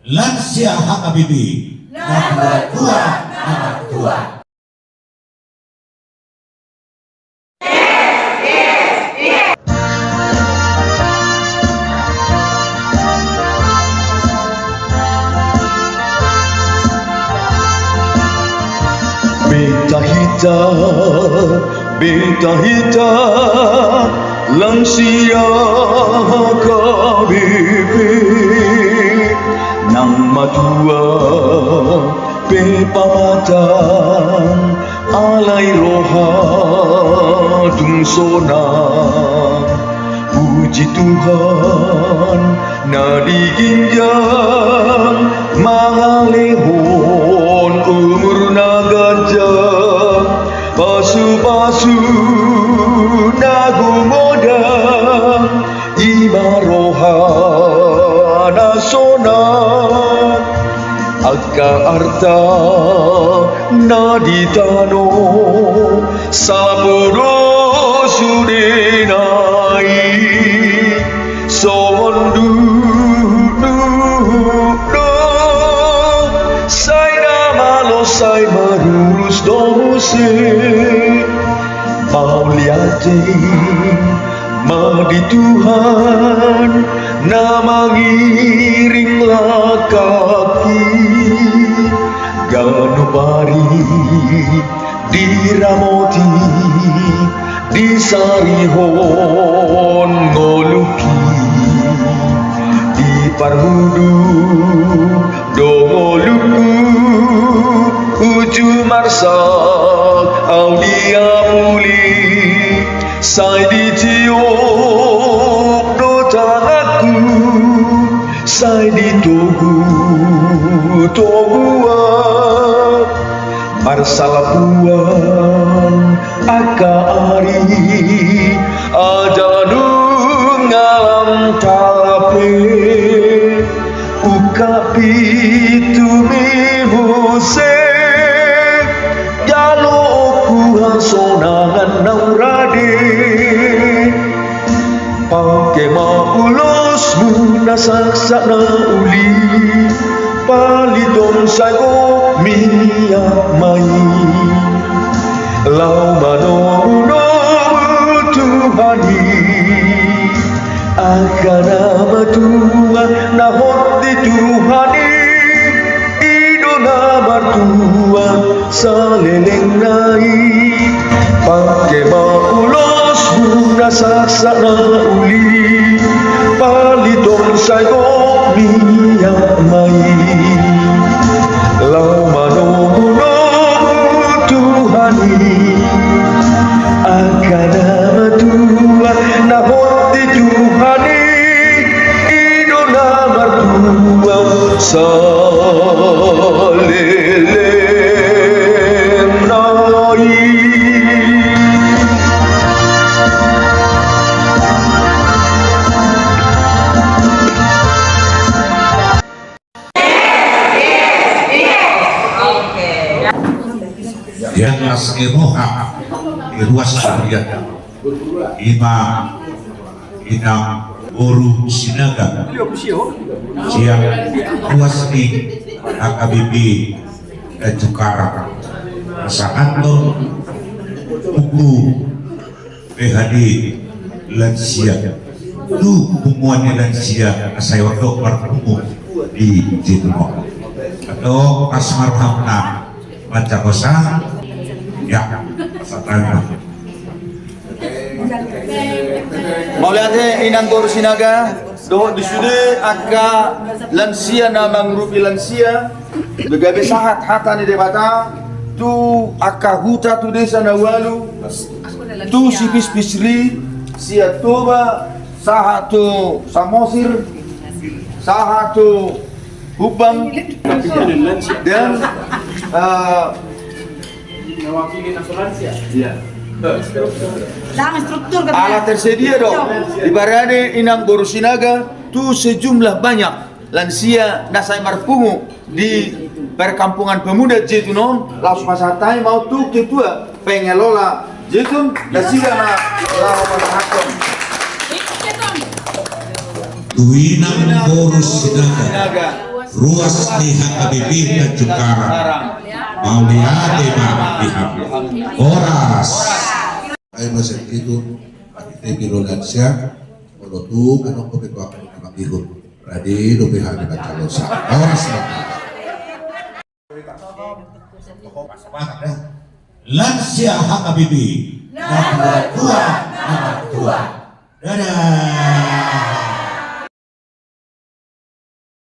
lansia HKBP nomor 2. Beta hitam lansia HKBP nang matua pe pamatang alai roha dung sona puji Tuhan nadi ginjang mangalehon umur nagajang pasu-pasu nagu modang imaroha nasona akka arta naditano sapuro sudenai sondu sai namalo sai marurus dose mau liate madi Tuhan nama ngiringlah kaki ganupari diramoti disarihon ngoluki di parhudu dongoluku uju marsak audia muli sai ditiup do tanganku sai ditugu toguan marsalapuan aka ari ajanu ngalam talape ukapi tumihuse jalo okuhan sonangan naurade pake maulos muna saksana uli paliton sago minyak mai lau manono Tuhani akan nama Tuhan nahot di Tuhani ido nama Tuhan saleleng nai pake maulos muna saksana uli paliton sago minyak mai lau manono Tuhani akan nama Tuhan nahot di Tuhani ido nama Tuhan saleleng nai. yang askemoha ruas harian imam inam boru sinaga siang ruas di HKBP Jukara Saanton buku PHD lansia lu hubungannya lansia saya waktu bertemu di Jitmo atau Asmar Hamna baca kosa ya satana Mauliate inang Boru Sinaga do disude aka lansia na mangrupi lansia begabe sahat hatani debata tu aka huta tu desa na walu tu sipis pisri sia toba sahatu samosir sahatu hubang dan mewakili asuransi ya. Alat tersedia dong. Ibaratnya inang Boru Sinaga tu sejumlah banyak lansia nasai marpungu di perkampungan pemuda Jetunon laus masatai mau tu ketua pengelola Jetun dan siga na lau masahakom Tuinang Boru Sinaga ruas lihat Habibie Tanjung Karang Mauliade Mahdiha Oras Ay masakito at birolansia olotu kanong kopito ako ng mabigot ready lupihan na kalosa oras na lansia hak Habibie nomor 2 dadah